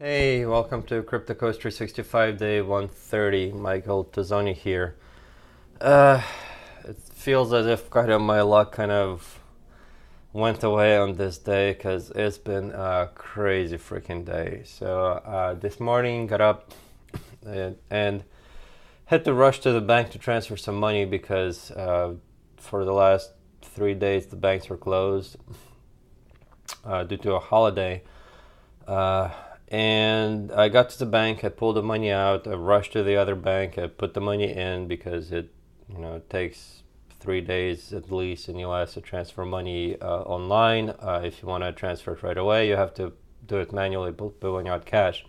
Hey, welcome to CryptoCoach365 day 130. Michael Tozoni here. Uh, it feels as if kind of my luck kind of went away on this day because it's been a crazy freaking day. So this morning got up and had to rush to the bank to transfer some money because for the last 3 days the banks were closed due to a holiday. And I got to the bank, I pulled the money out, I rushed to the other bank, I put the money in because it takes 3 days at least in the US to transfer money online. If you want to transfer it right away, you have to do it manually, pulling out cash.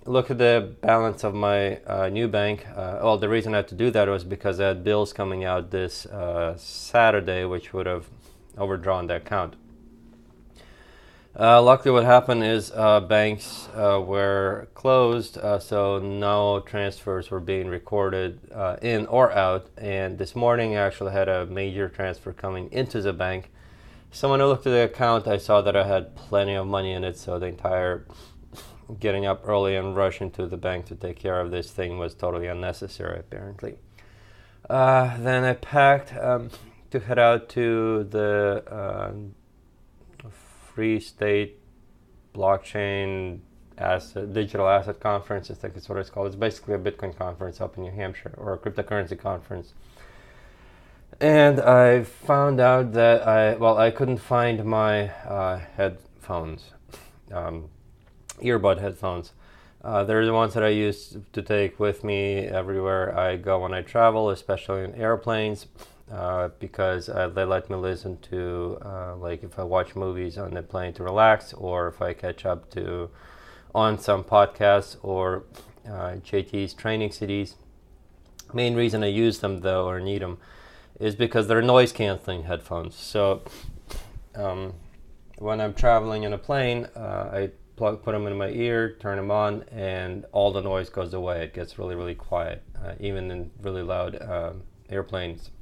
Look at the balance of my new bank. Well, the reason I had to do that was because I had bills coming out this Saturday, which would have overdrawn the account. Luckily what happened is banks were closed, so no transfers were being recorded in or out, and this morning I actually had a major transfer coming into the bank. So when I looked at the account, I saw that I had plenty of money in it, so the entire getting up early and rushing to the bank to take care of this thing was totally unnecessary apparently. Then I packed to head out to the Free State Blockchain Digital Asset Conference. I think it's what it's called. It's basically a Bitcoin conference up in New Hampshire, or a cryptocurrency conference. And I found out that I couldn't find my headphones, earbud headphones. They're the ones that I use to take with me everywhere I go when I travel, especially in airplanes. Because they let me listen to like if I watch movies on the plane to relax, or if I catch up on some podcasts or JT's training CDs. Main reason I use them though, or need them, is because they're noise canceling headphones. So when I'm traveling in a plane, I put them in my ear, turn them on, and all the noise goes away. It gets really, really quiet, even in really loud airplanes.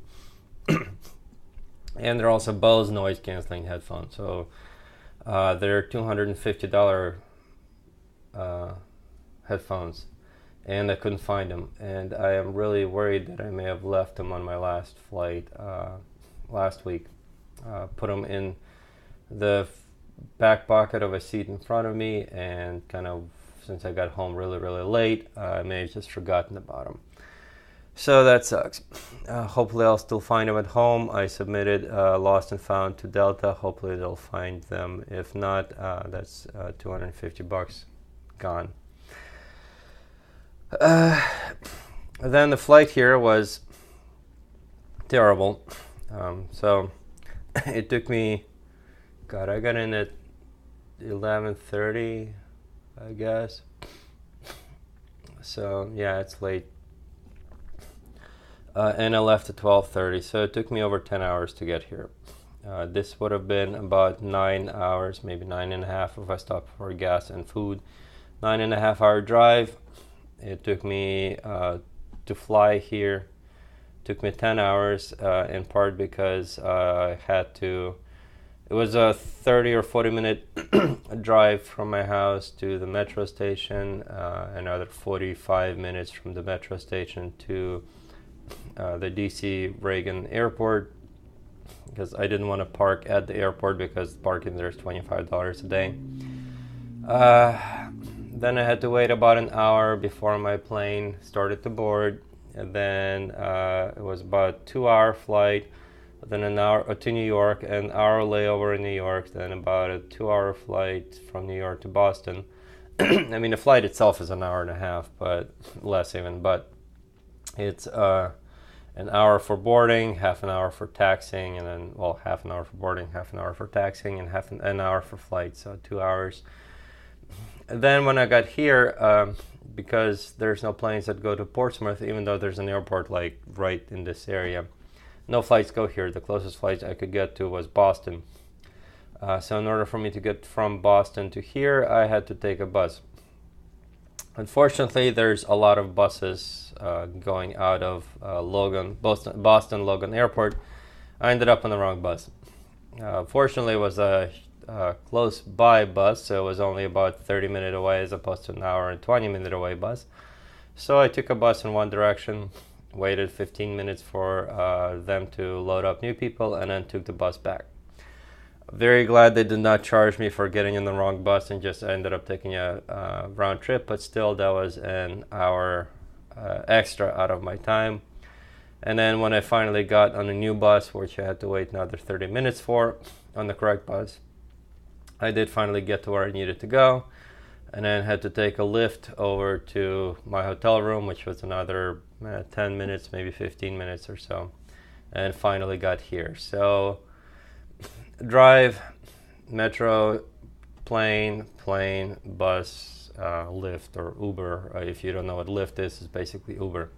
And they're also Bose noise canceling headphones, so they're $250 headphones, and I couldn't find them, and I am really worried that I may have left them on my last flight last week. Put them in the back pocket of a seat in front of me, and kind of since I got home really, really late, I may have just forgotten about them. So that sucks. Hopefully I'll still find them at home. I submitted lost and found to Delta. Hopefully they'll find them. If not, that's $250 gone. Then the flight here was terrible. So it took me, I got in at 11:30, I guess. So yeah, it's late. And I left at 12:30, so it took me over 10 hours to get here. This would have been about 9 hours, maybe 9.5 if I stopped for gas and food. 9.5 hour drive. It took me to fly here. Took me 10 hours, in part because I had to. It was a 30 or 40 minute drive from my house to the metro station, another 45 minutes from the metro station to the DC Reagan Airport, because I didn't want to park at the airport because parking there is $25 a day. Then I had to wait about an hour before my plane started to board, and then it was about 2 hour flight, then an hour to New York, an hour layover in New York, then about a 2 hour flight from New York to Boston. I mean, the flight itself is an hour and a half, but less even, but it's an hour for boarding, half an hour for taxiing, and then, half an hour for boarding, half an hour for taxiing, and half an hour for flight, so 2 hours. And then when I got here, because there's no planes that go to Portsmouth, even though there's an airport like right in this area, no flights go here. The closest flight I could get to was Boston. So in order for me to get from Boston to here, I had to take a bus. Unfortunately, there's a lot of buses going out of Boston Logan Airport. I ended up on the wrong bus. Fortunately, it was a close by bus, so it was only about 30-minute away as opposed to an hour and 20-minute away bus. So I took a bus in one direction, waited 15 minutes for them to load up new people, and then took the bus back. Very glad they did not charge me for getting in the wrong bus and just ended up taking a round trip, but still that was an hour extra out of my time. And then when I finally got on a new bus, which I had to wait another 30 minutes for on the correct bus, I did finally get to where I needed to go, and then had to take a Lyft over to my hotel room, which was another 10 minutes, maybe 15 minutes or so, and finally got here. So drive, metro, plane, bus, Lyft or Uber. If you don't know what Lyft is, it's basically Uber.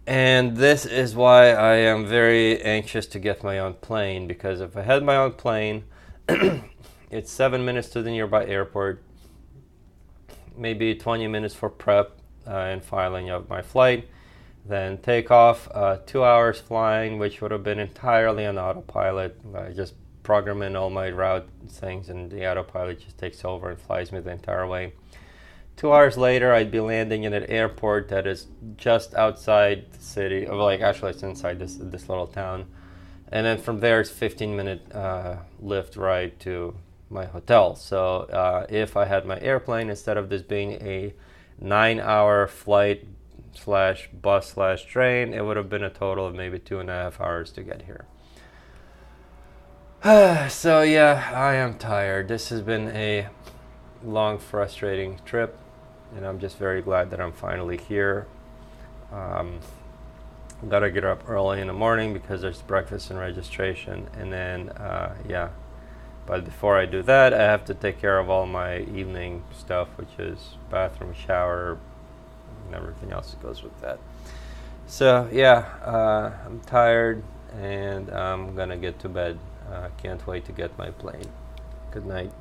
And this is why I am very anxious to get my own plane, because if I had my own plane, it's 7 minutes to the nearby airport, maybe 20 minutes for prep and filing of my flight, then take off, 2 hours flying, which would have been entirely on autopilot. I just program in all my route things and the autopilot just takes over and flies me the entire way. 2 hours later, I'd be landing in an airport that is just outside the city, or like actually it's inside this little town. And then from there, it's 15-minute Lyft ride to my hotel. So if I had my airplane, instead of this being a 9-hour flight slash bus slash train, it would have been a total of maybe 2.5 hours to get here. So yeah, I am tired. This has been a long, frustrating trip, and I'm just very glad that I'm finally here. Gotta get up early in the morning because there's breakfast and registration, and then yeah, but before I do that, I have to take care of all my evening stuff, which is bathroom, shower, and everything else that goes with that. So yeah, I'm tired and I'm gonna get to bed. Can't wait to get my plane. Good night.